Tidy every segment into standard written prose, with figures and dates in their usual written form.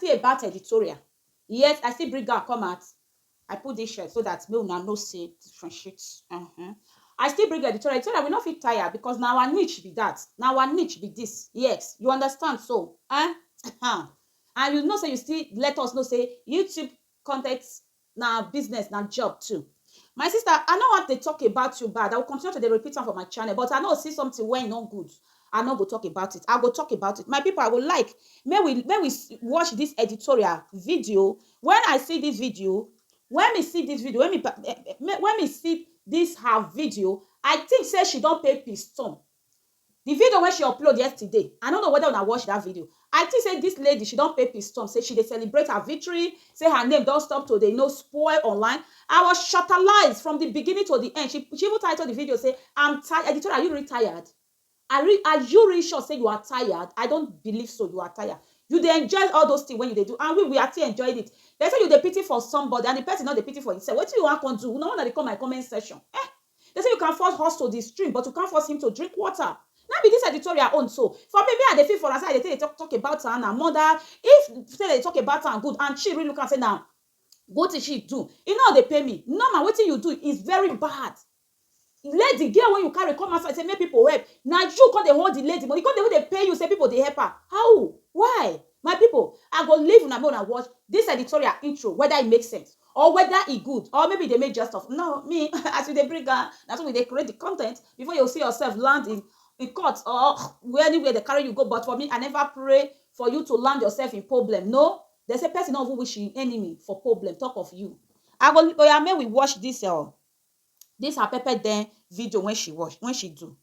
See about editorial. Yes, I still bring her come out. I put this shirt so that me una no say differentiate. I still bring editorial. Editorial will not feel tired because now our niche be that. Now our niche be this. Yes, you understand so. And you know say you still let us know say YouTube content now business now job too. My sister, I know what they talk about you bad. I will continue to dey repeat am for my channel, but I know see something wey no good. I no go talk about it. I go talk about it. My people, I would like may we watch this editorial video. When I see this video, when me see this video, when me see this her video, I think say she don pay piston. The video wey she upload yesterday, I no know whether una watch that video. I think say this lady, she don pay piston, say she dey celebrate her victory, say her name don stop to dey spoil online. I was shortalized from the beginning to the end. She even titled the video say, I'm tired. Editor, are you really tired? Are you really sure say you are tired? I don't believe so. You are tired. You dey enjoy all those things when you dey do, and we are still enjoying it. They say you dey pity for somebody, and the person not dey pity for himself. What do you want to do? No one dey come my comment section. They say you can force horse to the stream, but you can't force him to drink water. Now be this editorial own so. For me, I dey feel for her side, they talk about her and her mother. If say they talk about her and good, and she really look and say now, what did she do? You know they pay me. No man, what you do is very bad. Let the girl when you carry come outside say make people help. Now you come dey hold the lady money, come dey pay you say people dey help her. How? Why? My people, I go leave una more and watch this editorial intro, whether it makes sense or whether it good, or maybe they make just of. No, me as we dey bring her, that's when they create the content before you see yourself land in court or anywhere they carry you go. But for me, I never pray for you to land yourself in problem. No, there's a person not even wishing enemy for problem. Talk of you. I go. Oh yeah, may we watch this this her pepper then video when she do.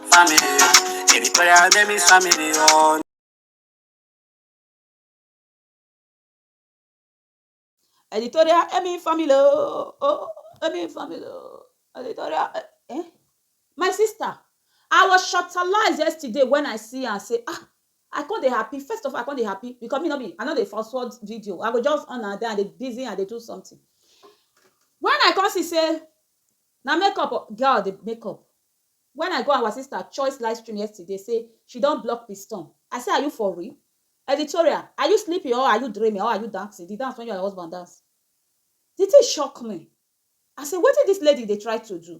Family, editorial name is family on. Editorial Emmy family. Oh, Emmy family. Editorial. My sister, I was shortalized yesterday when I see her say, I can't dey happy. First of all, I can't dey happy because me not be, I know the first word video. I go just on and there and they busy and they do something. When I come see say, now makeup, girl, the makeup. When I go our sister choice live stream yesterday, say she don't block piston. I say, are you for real? Editorial, are you sleeping or are you dreaming or are you dancing? The dance when your husband dance. Did it shock me? I say, what did this lady they try to do?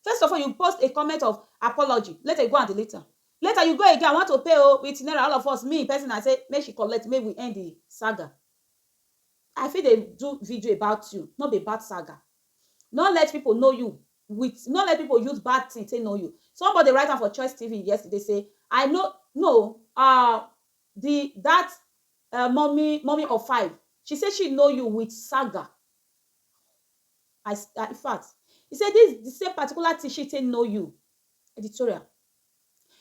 First of all, you post a comment of apology. Later, you go and delete her. Later, you go again, I want to pay with Naira, all of us, me in person, I say, make she collect, make we end the saga. I feel they do video about you, not be bad saga. Not let people know you. Not let people use bad things to know you. Somebody write on for Choice TV yesterday say, I know, no, mommy of 5. She said she know you with saga. In fact, he said this the same particular thing she say know you. Editorial.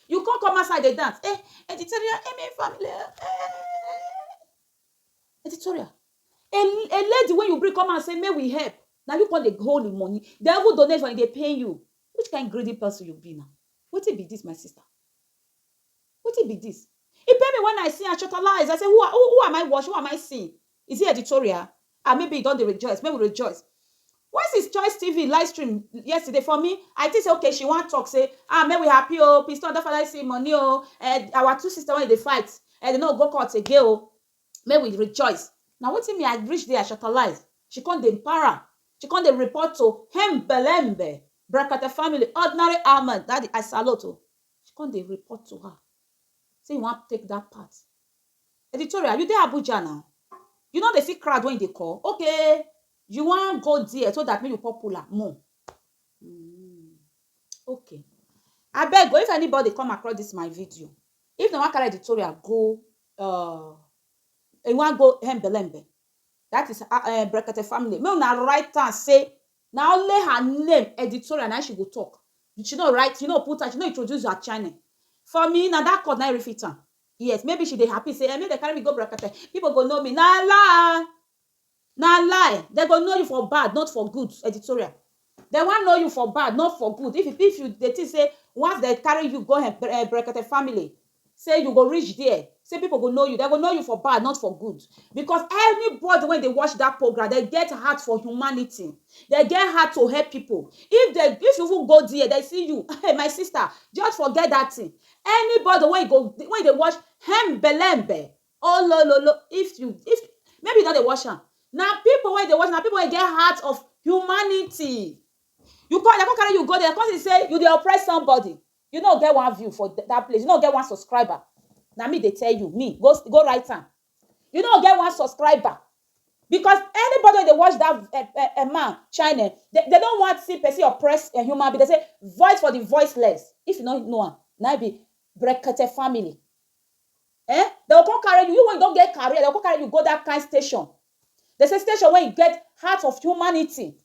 You can't come outside the dance. Editorial, Emmy family. Editorial. A lady when you bring come and say, may we help. Now you can't hold the money. They will donate when they pay you. Which kind of greedy person you be now? What it be this, my sister? What it be this? It pay me when I see a shortalize. I say, who am I watching? Who am I seeing? Is it editorial? Maybe you don't rejoice. Maybe rejoice. Once it's Choice TV live stream yesterday for me, I think say, okay, she want talk, say, may we happy, oh, piston, don't father see money, oh, our two sisters when they fight, and they no go court again, oh, may we rejoice. Now, what me I reach there, I shortalize. She can't dey para. She can't dey report to Hembelembe, Brakata family, ordinary Ahmed, that I salute. She can't dey report to her. Say, you want to take that part. Editorial, you there Abuja now? You know they see crowd when they call. Okay. You want go there so that make you popular more. Okay. I beg go if anybody come across this my video. If the one carry editorial go you want go Hembelembe. That is Brekete family. Me una write and say now only her name editorial and she go talk. She no write, she no put her, she no introduce her channel. For me, now that court na refit am. Yes, maybe she dey happy say, me they carry me go Brekete. People go know me. Nah lie. Now lie. They go know you for bad, not for good. Editorial. They want know you for bad, not for good. If you they think say once they carry you go Brekete family, say you go reach there. Say people go know you. They go know you for bad, not for good. Because anybody when they watch that program, they get heart for humanity. They get heart to help people. If you even go there, they see you. Hey, my sister, just forget that thing. Anybody when they watch Hembelembe, oh lo, if maybe you don't dey watch am. Na people wey dey watch, na people wey get heart of humanity. They come carry you go there, come say you dey oppress somebody. You no get one view for that place. You no get one subscriber. Na me dey tell you, me go write am. You no get one subscriber. Because anybody wey dey watch that man channel, they don't want see person oppress a human being. They say voice for the voiceless. If you no know am, na be Brekete family. They will come carry you. You when you don't get career, they will come carry you go that kind station. They say station where you get heart of humanity.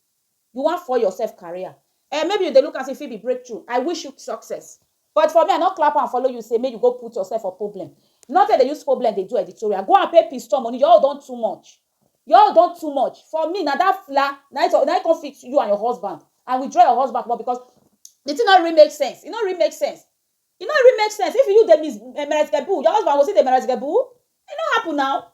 You want for yourself career. Maybe you dey look and say fit be breakthrough. I wish you success. But for me, I not clap and follow you say, make you go put yourself for problem. Not that they use problem, they do editorial. Go and pay piston money. You all done too much. You all done too much. For me, now that fla, now it can fit you and your husband. And withdraw your husband more because the thing not really make sense. It not really make sense. It not really make sense. If you the miss Meretgebu, your husband will see the Meretgebu. It not happen now.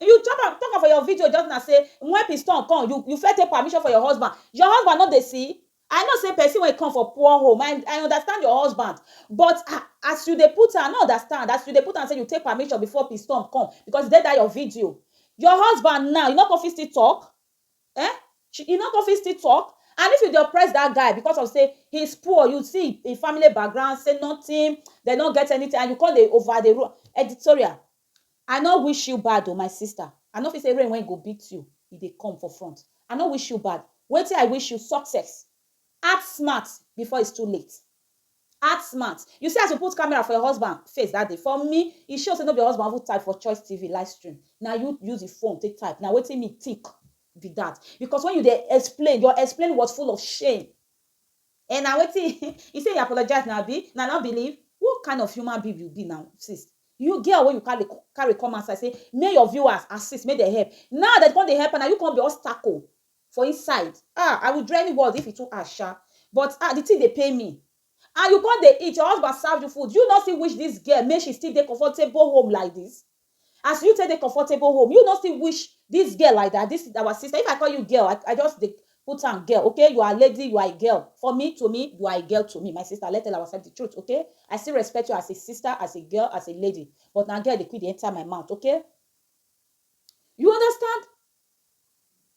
You talk for your video just now say when piston come, you first take permission for your husband. Your husband not they see. I know say person when come for poor home. I understand your husband, but as you dey put am, I no understand. As you dey put am say you take permission before piston come because they that your video. Your husband now, you not go fit still talk. You not go fit still talk. And if you dey oppress that guy because of say he's poor, you see a family background, say nothing, they don't get anything, and you call the over the rule. Editorial. I no wish you bad, oh my sister. I no fit say rain when go beat you, if they come for front. I no wish you bad. Wait till I wish you success. Act smart before it's too late. Act smart. You see, as you put camera for your husband face that day, for me, it shows that no be your husband who type for Choice TV live stream. Now you use the phone, take type. Now wait till me think be that. Because when you dey explain, your explain was full of shame. And now wait till you say you apologize now, now not believe. What kind of human being you be now, sis? You girl when you carry come outside, say, may your viewers assist, may they help. Now that when they help, and now you can't be obstacle for inside. I will drain any words if it too harsh. But the thing they pay me. And you can't they eat, your husband serve you food. You not see wish this girl may she still dey comfortable home like this. As you take the comfortable home, you not still wish this girl like that. This is our sister. If I call you girl, I just put on girl. Okay, you are a lady, you are a girl. For me, to me, you are a girl to me. My sister, let's tell ourselves the truth. Okay, I still respect you as a sister, as a girl, as a lady. But now girl, they quit, they enter my mouth. Okay, you understand?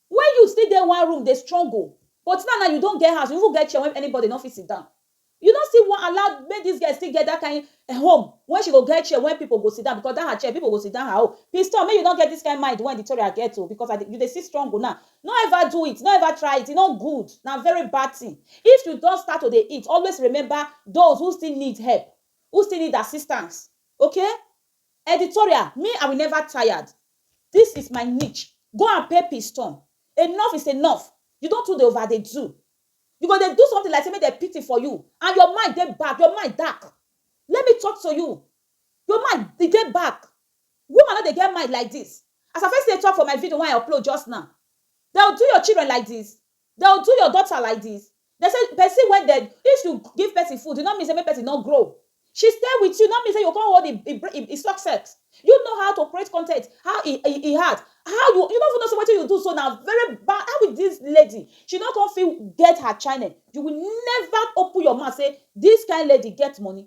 When you stay there one room, they struggle. But now you don't get house. You will get chair when anybody not fit sit down. You don't still want allow make this girl still get that kind of home when she go get chair when people go sit down because that her chair people go sit down her home. Piston, make you don't get this kind of mind when Editorial get to because you they see strong now. Not ever do it, not ever try it. It's not good. Now very bad thing. If you don't start to dey eat, always remember those who still need help, who still need assistance. Okay? Editorial, me I will never tired. This is my niche. Go and pay Piston. Enough is enough. You don't do the over they do. You go they do something like say make they pity for you. And your mind they back. Your mind dark. Let me talk to you. Your mind they get back. Woman not they get mind like this. As I first say talk for my video when I upload just now. They'll do your children like this. They'll do your daughter like this. They say person when they if you give person food, you not mean say make person not grow. She stay with you, not mean say you can't hold the success. You know how to create content, how he had. How you don't even know what you do so now very bad. How with this lady? She not gonna feel get her channel. You will never open your mouth say this kind lady get money.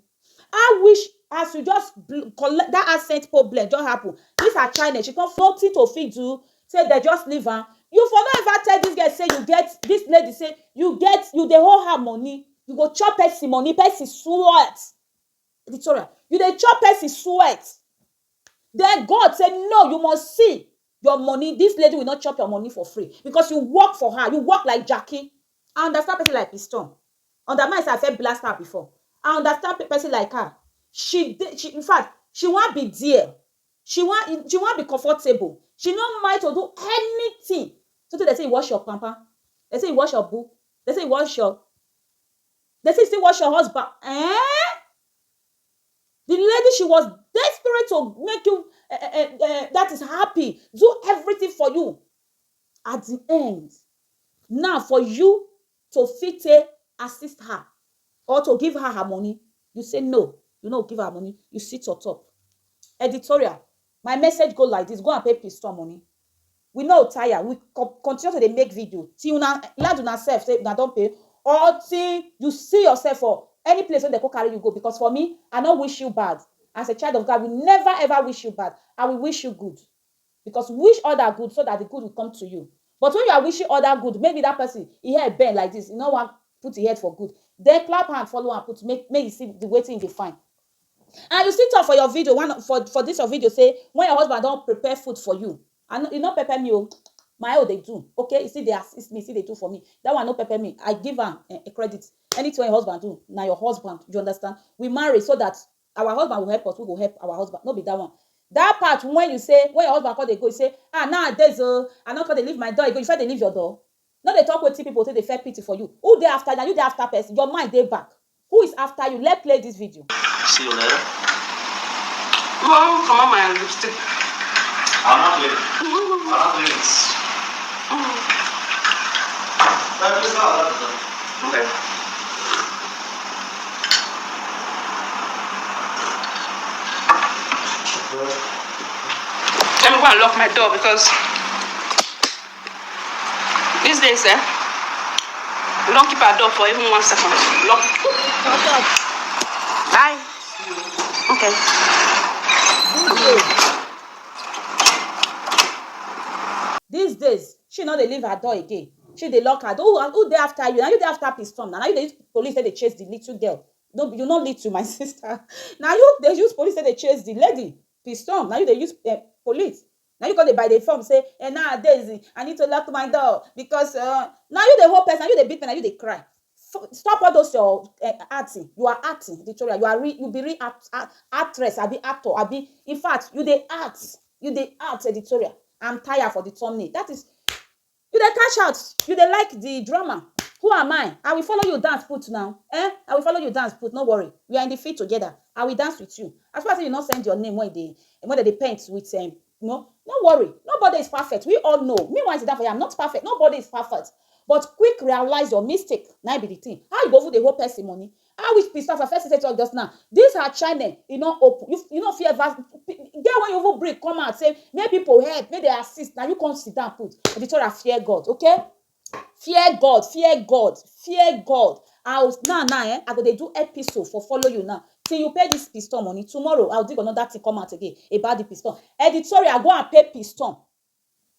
I wish as you just collect that accent problem just happen. This her channel, she can't nothing to feed you. Say they just leave her. You for not ever tell this girl say you get this lady say you the whole her money. You go chop person money, person sweat. Editorial, you dey chop person sweat. Then God said no, you must see. Your money, this lady will not chop your money for free because you work for her. You work like Jackie. I understand person like Piston. Under my side, I said blast her before. I understand person like her. She in fact, she want be dear. She want be comfortable. She not mind to do anything. So they say you wash your pamper. They say you wash your boo. They say you wash your. They say you still wash your husband. The lady, she was desperate to make you that is happy, do everything for you. At the end, now for you to fit assist her or to give her money, you say no, you know, give her money, you sit on top. Editorial, my message go like this: go and pay Piston money. We no tire, we continue to make video till una land una self say una don't pay, or till you see yourself for any place where they go carry you go, because for me, I don't wish you bad. As a child of God, I will never ever wish you bad. I will wish you good. Because wish other good so that the good will come to you. But when you are wishing other good, maybe that person, he head bend like this, you know what, put his head for good. Then clap hand, follow and put, make you see the waiting in the fine. And you still talk for your video, for this your video, say, when your husband don't prepare food for you, and you not prepare me, my own they do. Okay, you see they assist me, see they do for me. That one no prepare me. I give her a credit. Anything your husband do, now your husband, you understand? We marry so that our husband will help us, we will help our husband. No be that one. That part when you say, when your husband call they go, you say, nowadays, I not call they leave my door, you go, you they leave your door. No, they talk with people, say they feel pity for you. Who they after now? You they after person. Your mind they back. Who is after you? Let's play this video. See you later. Well, come on, my lipstick. I'm not leaving. I'm not leaving. That is not. Okay. Let me go and lock my door because these days, we don't keep our door for even 1 second. Lock. Bye. Okay. These days, she not they leave her door again. She they lock her door. Who they after you? Now you they after piston. Now you they use police say they chase the little girl. No, you not lead to my sister. Now you they use police say they chase the lady. Piston. Now you they use police. Now you go they buy the form say, nowadays I need to lock my door because now you the whole person. Now you they beat me. Now you they cry. Stop all those your acting. You are acting, Editorial. You be actress. I be actor. I be. In fact, you they act. You they act, Editorial. I'm tired for the thumbnail. That is, you they cash out. You they like the drama. Who am I? I will follow you dance put now. I will follow you dance put. No worry. We are in the field together. I will dance with you. As far as you not send your name when they paint with no worry. Nobody is perfect. We all know. Me once that for you, I'm not perfect. Nobody is perfect. But quick realize your mistake. Now be the thing. How you go for the whole person money? I wish peace for first say talk just now. This are China, you know, open. You know fear get when you will break, come out, say, make people help, make they assist. Now you can't sit down, put Editorial, fear God, okay? Fear God, fear God, fear God. I go they do episode for follow you now. Till you pay this piston money. Tomorrow I'll dig another thing come out again about the piston. Editorial, go and pay piston.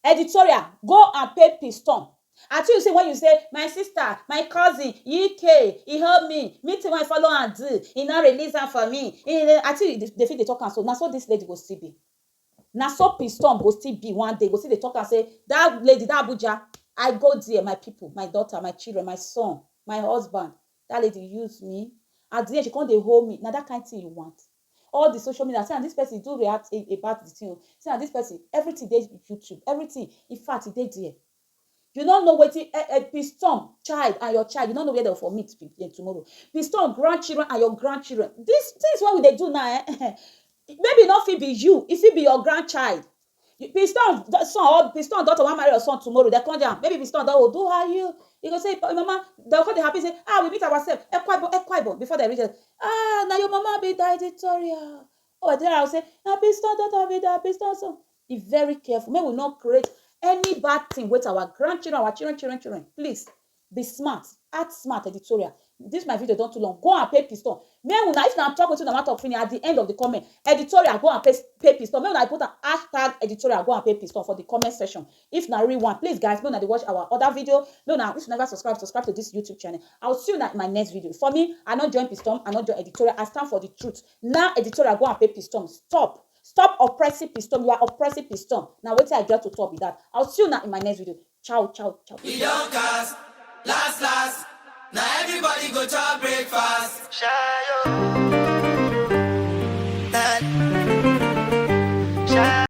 Editorial, go and pay piston. Until you say when you say my sister, my cousin, UK, he helped me. Me too, I follow and do. He not release her for me. Until they feel they talk and so. Now so this lady go still be. Now so piston go still be one day. Go see they talk and say that lady, that Abuja. I go there, my people, my daughter, my children, my son, my husband. That lady use me. At the end she come they hold me. Now that kind of thing you want. All the social media, say, and this person do react about the thing. Say, and this person, everything they YouTube, everything. In fact, they there. You don't know what a piston child and your child. You don't know where they'll for meet tomorrow. Piston grandchildren and your grandchildren. This is what they do now. Maybe not if it be you. If it be your grandchild. Piston son or piston daughter want marry your son tomorrow. They come down. Maybe piston daughter will do how you. You go say, mama. They'll call the happy say, we meet ourselves. Equaibo before they reach it. Now your mama be the Editorial. Oh, then I'll say, now piston daughter be the piston son. Be very careful. May we not create any bad thing with our grandchildren, our children. Please be smart. Act smart, Editorial. This my video don't too long. Go and pay piston. Now if I'm talking to the matter of finish at the end of the comment, Editorial, go and pay piston. Maybe I put an hashtag Editorial, go and pay piston for the comment section. If not really one, please guys, maybe they watch our other video. No, now if you never subscribe to this YouTube channel. I'll see you in my next video. For me, I not join piston, I not join Editorial. I stand for the truth. Now Editorial, go and pay piston. Stop oppressing piston. You are oppressing piston. Now wait till I get to talk with that. I'll see you now in my next video. Ciao. We don't cast, last. Now everybody go to breakfast.